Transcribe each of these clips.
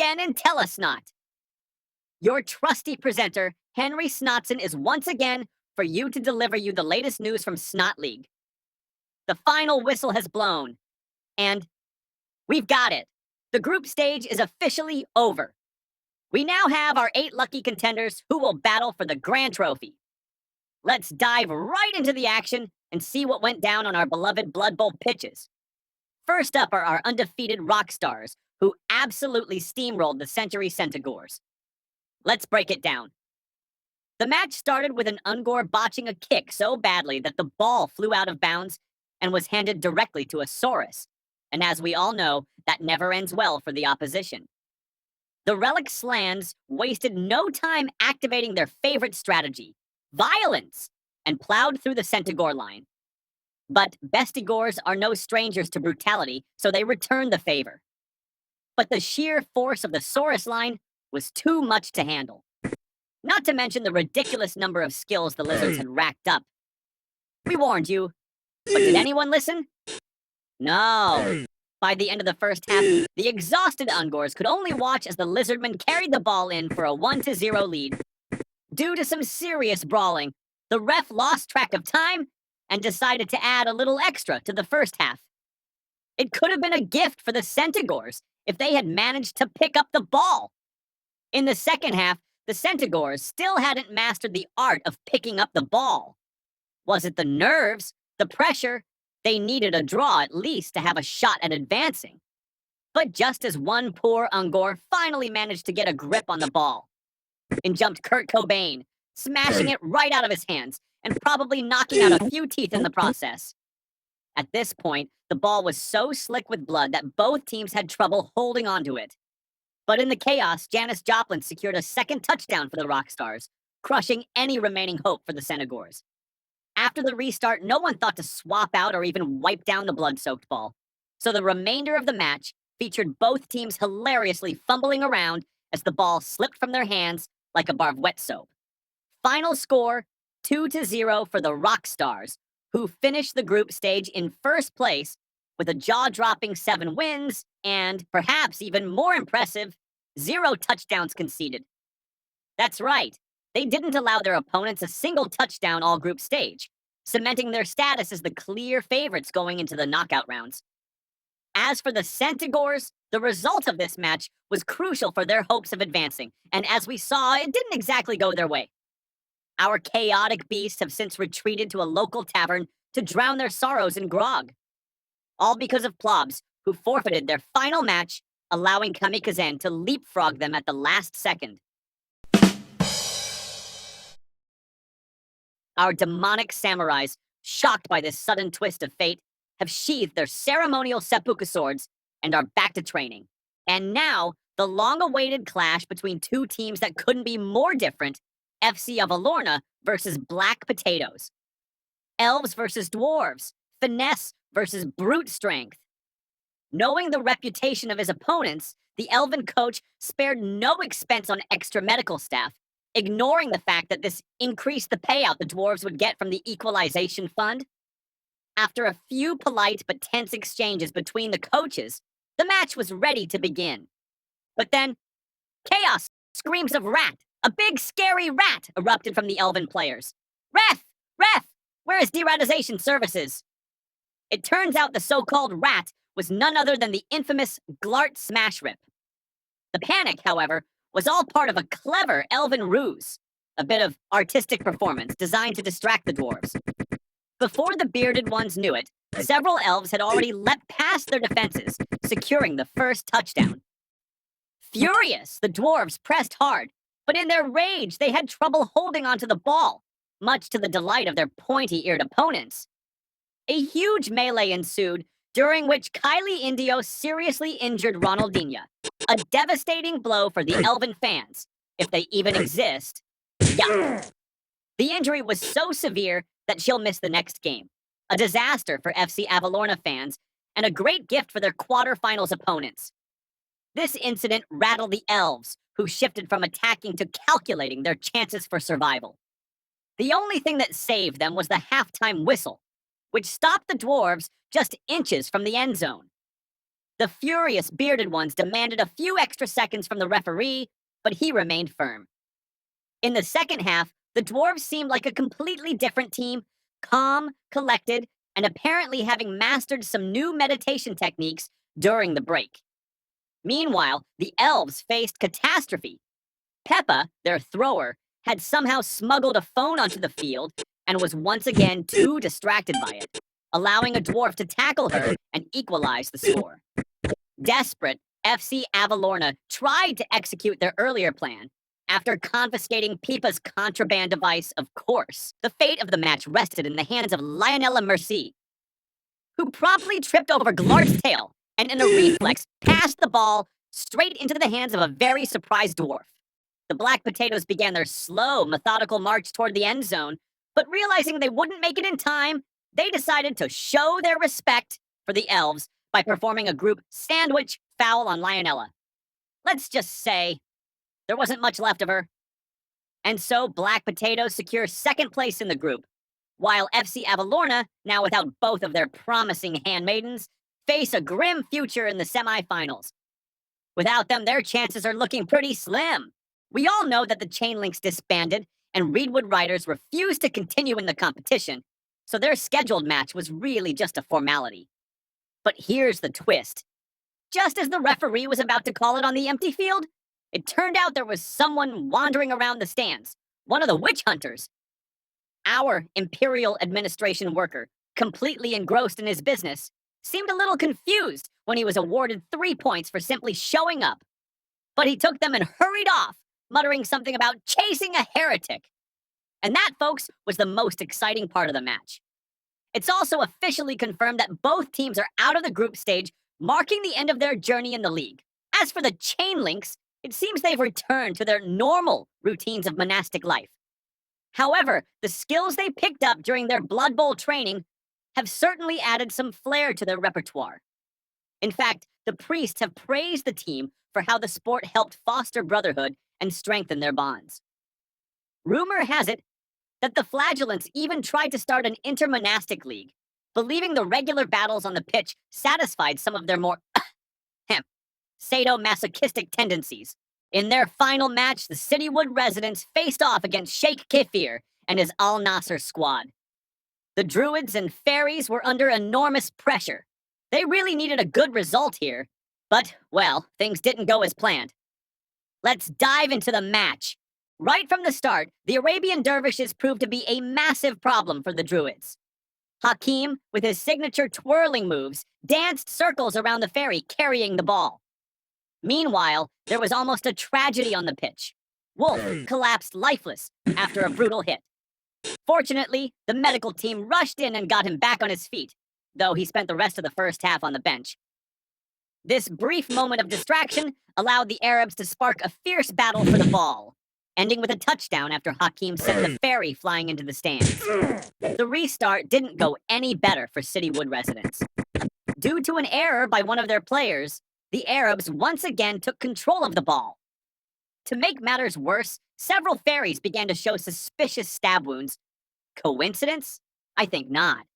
again and tell us not. Your trusty presenter, Henry Snotson, is once again for you to deliver you the latest news from Snot League. The final whistle has blown, and we've got it. The group stage is officially over. We now have our 8 lucky contenders who will battle for the grand trophy. Let's dive right into the action and see what went down on our beloved Blood Bowl pitches. First up are our undefeated rock stars, who absolutely steamrolled the Century Centaurs. Let's break it down. The match started with an Ungor botching a kick so badly that the ball flew out of bounds and was handed directly to a Saurus. And as we all know, that never ends well for the opposition. The Relic Slans wasted no time activating their favorite strategy, violence, and plowed through the Centaur line. But Bestigors are no strangers to brutality, so they returned the favor. But the sheer force of the Saurus line was too much to handle. Not to mention the ridiculous number of skills the lizards had racked up. We warned you, but did anyone listen? No. By the end of the first half, the exhausted Ungors could only watch as the lizardmen carried the ball in for a 1-0 lead. Due to some serious brawling, the ref lost track of time and decided to add a little extra to the first half. It could have been a gift for the Centaurs if they had managed to pick up the ball. In the second half, the Centaurs still hadn't mastered the art of picking up the ball. Was it the nerves, the pressure? They needed a draw at least to have a shot at advancing. But just as one poor Ungor finally managed to get a grip on the ball, in jumped Kurt Cobain, smashing it right out of his hands and probably knocking out a few teeth in the process. At this point, the ball was so slick with blood that both teams had trouble holding onto it. But in the chaos, Janis Joplin secured a second touchdown for the Rockstars, crushing any remaining hope for the Centaurs. After the restart, no one thought to swap out or even wipe down the blood-soaked ball. So the remainder of the match featured both teams hilariously fumbling around as the ball slipped from their hands like a bar of wet soap. Final score, 2-0 for the Rockstars, who finished the group stage in first place with a jaw-dropping 7 wins and, perhaps even more impressive, 0 touchdowns conceded. That's right, they didn't allow their opponents a single touchdown all group stage, cementing their status as the clear favorites going into the knockout rounds. As for the Centaurs, the result of this match was crucial for their hopes of advancing, and as we saw, it didn't exactly go their way. Our chaotic beasts have since retreated to a local tavern to drown their sorrows in grog. All because of Plobs, who forfeited their final match, allowing Kamikazen to leapfrog them at the last second. Our demonic samurais, shocked by this sudden twist of fate, have sheathed their ceremonial seppuku swords and are back to training. And now, the long-awaited clash between two teams that couldn't be more different, FC Avalorna versus Black Potatoes. Elves versus dwarves, finesse versus brute strength. Knowing the reputation of his opponents, the Elven coach spared no expense on extra medical staff, ignoring the fact that this increased the payout the dwarves would get from the equalization fund. After a few polite but tense exchanges between the coaches, the match was ready to begin. But then, chaos, screams of rat, a big scary rat erupted from the Elven players. Ref! Ref! Where is deratization services? It turns out the so-called rat was none other than the infamous Glart Smashrip. The panic, however, was all part of a clever Elven ruse, a bit of artistic performance designed to distract the dwarves. Before the bearded ones knew it, several elves had already leapt past their defenses, securing the first touchdown. Furious, the dwarves pressed hard, but in their rage, they had trouble holding onto the ball, much to the delight of their pointy-eared opponents. A huge melee ensued, during which Kylie Indio seriously injured Ronaldinha, a devastating blow for the Elven fans, if they even exist. Yeah. The injury was so severe that she'll miss the next game, a disaster for FC Avalorna fans, and a great gift for their quarterfinals opponents. This incident rattled the elves, who shifted from attacking to calculating their chances for survival. The only thing that saved them was the halftime whistle, which stopped the dwarves just inches from the end zone. The furious bearded ones demanded a few extra seconds from the referee, but he remained firm. In the second half, the dwarves seemed like a completely different team, calm, collected, and apparently having mastered some new meditation techniques during the break. Meanwhile, the elves faced catastrophe. Peppa, their thrower, had somehow smuggled a phone onto the field and was once again too distracted by it, allowing a dwarf to tackle her and equalize the score. Desperate, FC Avalorna tried to execute their earlier plan. After confiscating Pipa's contraband device, of course, the fate of the match rested in the hands of Lionella Mercy, who promptly tripped over Glart's tail and in a reflex passed the ball straight into the hands of a very surprised dwarf. The Black Potatoes began their slow, methodical march toward the end zone, but realizing they wouldn't make it in time, they decided to show their respect for the elves by performing a group sandwich foul on Lionella. Let's just say there wasn't much left of her. And so Black Potatoes secure second place in the group, while FC Avalorna, now without both of their promising handmaidens, face a grim future in the semifinals. Without them, their chances are looking pretty slim. We all know that the Chain Links disbanded, and Reedwood Riders refused to continue in the competition, so their scheduled match was really just a formality. But here's the twist. Just as the referee was about to call it on the empty field, it turned out there was someone wandering around the stands, one of the witch hunters. Our Imperial Administration worker, completely engrossed in his business, seemed a little confused when he was awarded 3 points for simply showing up. But he took them and hurried off, muttering something about chasing a heretic. And that, folks, was the most exciting part of the match. It's also officially confirmed that both teams are out of the group stage, marking the end of their journey in the league. As for the Chain Links, it seems they've returned to their normal routines of monastic life. However, the skills they picked up during their Blood Bowl training have certainly added some flair to their repertoire. In fact, the priests have praised the team for how the sport helped foster brotherhood and strengthen their bonds. Rumor has it that the Flagellants even tried to start an intermonastic league, believing the regular battles on the pitch satisfied some of their more sadomasochistic tendencies. In their final match, the Citywood residents faced off against Sheikh Kefir and his Al Nasser squad. The Druids and Fairies were under enormous pressure. They really needed a good result here, but, well, things didn't go as planned. Let's dive into the match. Right from the start, the Arabian Dervishes proved to be a massive problem for the Druids. Hakim, with his signature twirling moves, danced circles around the fairy carrying the ball. Meanwhile, there was almost a tragedy on the pitch. Wolf collapsed lifeless after a brutal hit. Fortunately, the medical team rushed in and got him back on his feet, though he spent the rest of the first half on the bench. This brief moment of distraction allowed the Arabs to spark a fierce battle for the ball, ending with a touchdown after Hakim sent the fairy flying into the stands. The restart didn't go any better for Citywood residents. Due to an error by one of their players, the Arabs once again took control of the ball. To make matters worse, several fairies began to show suspicious stab wounds. Coincidence? I think not.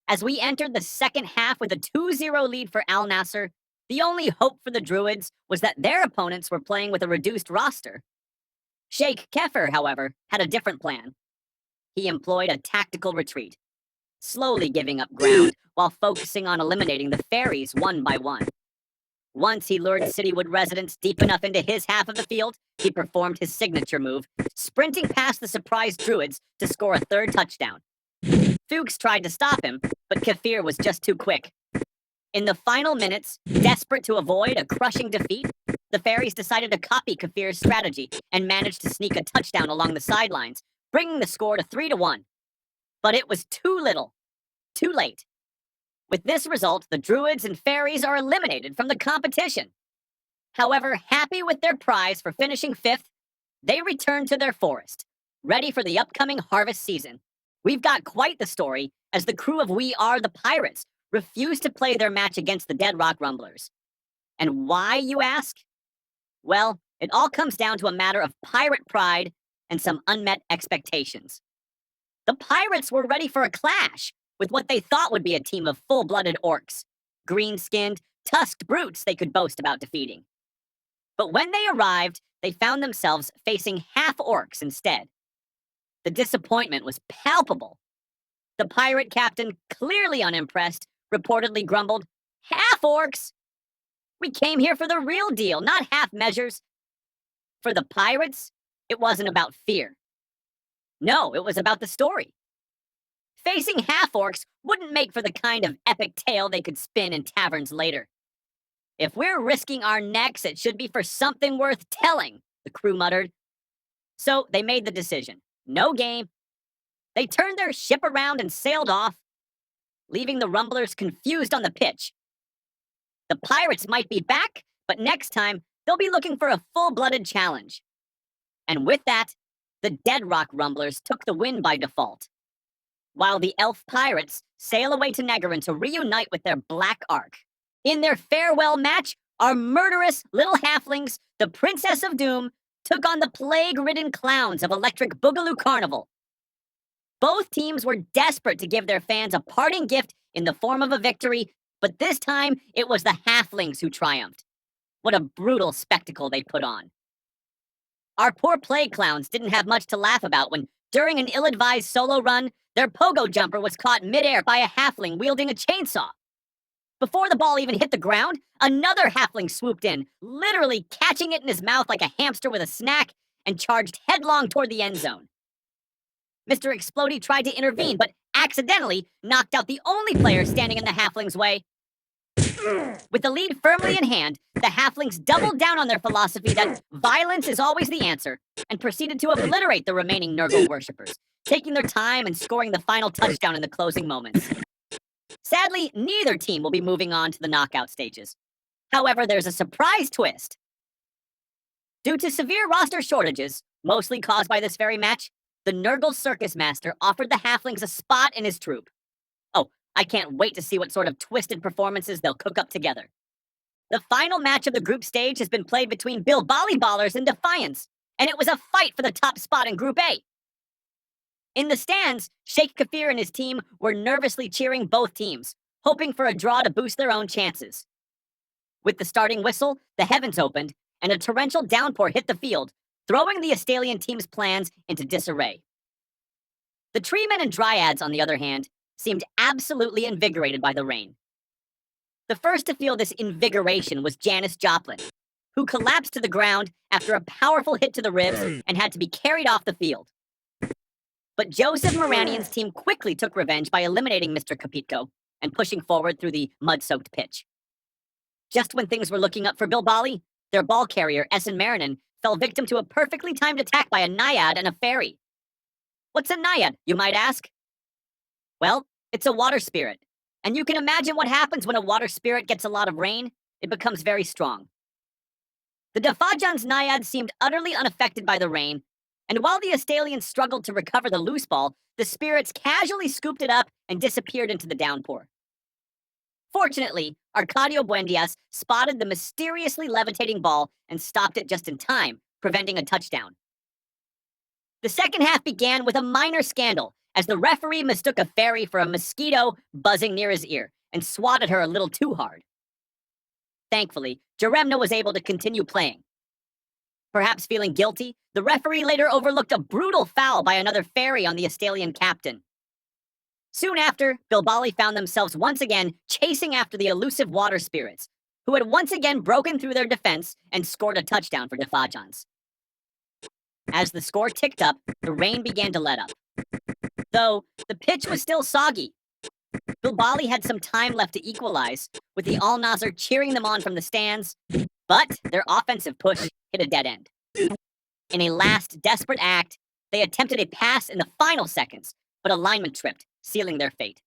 As we entered the second half with a 2-0 lead for Al Nasser, the only hope for the Druids was that their opponents were playing with a reduced roster. Sheikh Kefir, however, had a different plan. He employed a tactical retreat, slowly giving up ground while focusing on eliminating the fairies one by one. Once he lured Citywood residents deep enough into his half of the field, he performed his signature move, sprinting past the surprised Druids to score a third touchdown. Fuchs tried to stop him, but Kefir was just too quick. In the final minutes, desperate to avoid a crushing defeat, the Fairies decided to copy Kefir's strategy and managed to sneak a touchdown along the sidelines, bringing the score to 3-1. But it was too little, too late. With this result, the Druids and Fairies are eliminated from the competition. However, happy with their prize for finishing 5th, they return to their forest, ready for the upcoming harvest season. We've got quite the story, as the crew of We Are the Pirates refused to play their match against the Dead Rock Rumblers. And why, you ask? Well, it all comes down to a matter of pirate pride and some unmet expectations. The pirates were ready for a clash with what they thought would be a team of full-blooded orcs, green-skinned, tusked brutes they could boast about defeating. But when they arrived, they found themselves facing half-orcs instead. The disappointment was palpable. The pirate captain, clearly unimpressed, reportedly grumbled, "Half-orcs? We came here for the real deal, not half measures." For the pirates, it wasn't about fear. No, it was about the story. Facing half-orcs wouldn't make for the kind of epic tale they could spin in taverns later. "If we're risking our necks, it should be for something worth telling," the crew muttered. So they made the decision. No game. They turned their ship around and sailed off, leaving the Rumblers confused on the pitch. The pirates might be back, but next time they'll be looking for a full-blooded challenge. And with that, the Dead Rock Rumblers took the win by default, while the Elf Pirates sail away to Negarin to reunite with their Black Ark. In their farewell match, our murderous little halflings, the Princess of Doom, took on the plague-ridden clowns of Electric Boogaloo Carnival. Both teams were desperate to give their fans a parting gift in the form of a victory, but this time it was the halflings who triumphed. What a brutal spectacle they put on. Our poor plague clowns didn't have much to laugh about when, during an ill-advised solo run, their pogo jumper was caught midair by a halfling wielding a chainsaw. Before the ball even hit the ground, another halfling swooped in, literally catching it in his mouth like a hamster with a snack, and charged headlong toward the end zone. Mr. Explodey tried to intervene, but accidentally knocked out the only player standing in the halfling's way. With the lead firmly in hand, the halflings doubled down on their philosophy that violence is always the answer, and proceeded to obliterate the remaining Nurgle worshippers, taking their time and scoring the final touchdown in the closing moments. Sadly, neither team will be moving on to the knockout stages. However, there's a surprise twist. Due to severe roster shortages, mostly caused by this very match, the Nurgle Circus Master offered the halflings a spot in his troupe. Oh, I can't wait to see what sort of twisted performances they'll cook up together. The final match of the group stage has been played between Bilbali Ballers and Defiance, and it was a fight for the top spot in Group A. In the stands, Sheikh Kafir and his team were nervously cheering both teams, hoping for a draw to boost their own chances. With the starting whistle, the heavens opened, and a torrential downpour hit the field, throwing the Astalian team's plans into disarray. The Treemen and Dryads, on the other hand, seemed absolutely invigorated by the rain. The first to feel this invigoration was Janice Joplin, who collapsed to the ground after a powerful hit to the ribs and had to be carried off the field. But Joseph Moranian's team quickly took revenge by eliminating Mr. Capitco and pushing forward through the mud-soaked pitch. Just when things were looking up for Bilbali, their ball carrier, Essen Marinin, fell victim to a perfectly timed attack by a naiad and a fairy. What's a naiad, you might ask? Well, it's a water spirit, and you can imagine what happens when a water spirit gets a lot of rain. It becomes very strong. The Defajan's naiad seemed utterly unaffected by the rain, and while the Astalians struggled to recover the loose ball, the spirits casually scooped it up and disappeared into the downpour. Fortunately, Arcadio Buendias spotted the mysteriously levitating ball and stopped it just in time, preventing a touchdown. The second half began with a minor scandal, as the referee mistook a fairy for a mosquito buzzing near his ear and swatted her a little too hard. Thankfully, Jeremna was able to continue playing. Perhaps feeling guilty, the referee later overlooked a brutal foul by another fairy on the Astalian captain. Soon after, Bilbali found themselves once again chasing after the elusive water spirits, who had once again broken through their defense and scored a touchdown for Defajans. As the score ticked up, the rain began to let up. Though, the pitch was still soggy. Bilbali had some time left to equalize, with the Al-Nasr cheering them on from the stands, but their offensive push hit a dead end. In a last desperate act, they attempted a pass in the final seconds, but a lineman tripped, sealing their fate.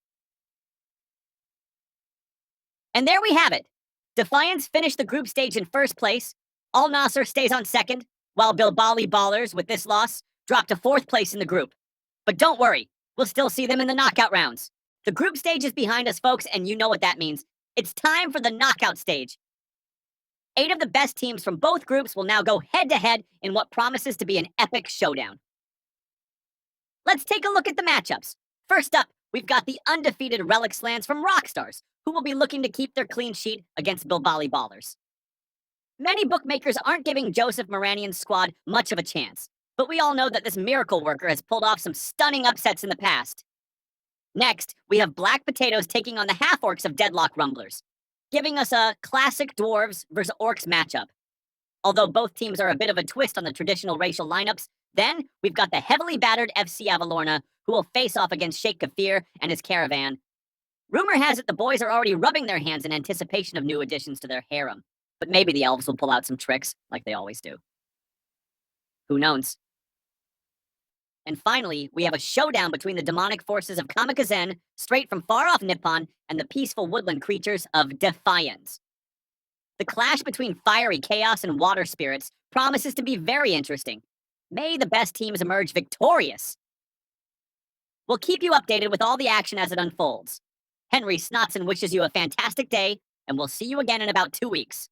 And there we have it. Defiance finished the group stage in first place, Al-Nasr stays on second, while Bilbali Ballers, with this loss, dropped to fourth place in the group. But don't worry, we'll still see them in the knockout rounds. The group stage is behind us, folks, and you know what that means. It's time for the knockout stage. 8 of the best teams from both groups will now go head-to-head in what promises to be an epic showdown. Let's take a look at the matchups. First up, we've got the undefeated Relic Slants from Rockstars, who will be looking to keep their clean sheet against Bilbali Ballers. Many bookmakers aren't giving Joseph Moranian's squad much of a chance, but we all know that this miracle worker has pulled off some stunning upsets in the past. Next, we have Black Potatoes taking on the half-orcs of Deadlock Rumblers, giving us a classic dwarves versus orcs matchup. Although both teams are a bit of a twist on the traditional racial lineups, then we've got the heavily battered FC Avalorna, who will face off against Sheikh Kafir and his caravan. Rumor has it the boys are already rubbing their hands in anticipation of new additions to their harem, but maybe the elves will pull out some tricks, like they always do. Who knows? And finally, we have a showdown between the demonic forces of Kamikazen, straight from far-off Nippon, and the peaceful woodland creatures of Defiance. The clash between fiery chaos and water spirits promises to be very interesting. May the best teams emerge victorious. We'll keep you updated with all the action as it unfolds. Henry Snotson wishes you a fantastic day, and we'll see you again in about 2 weeks.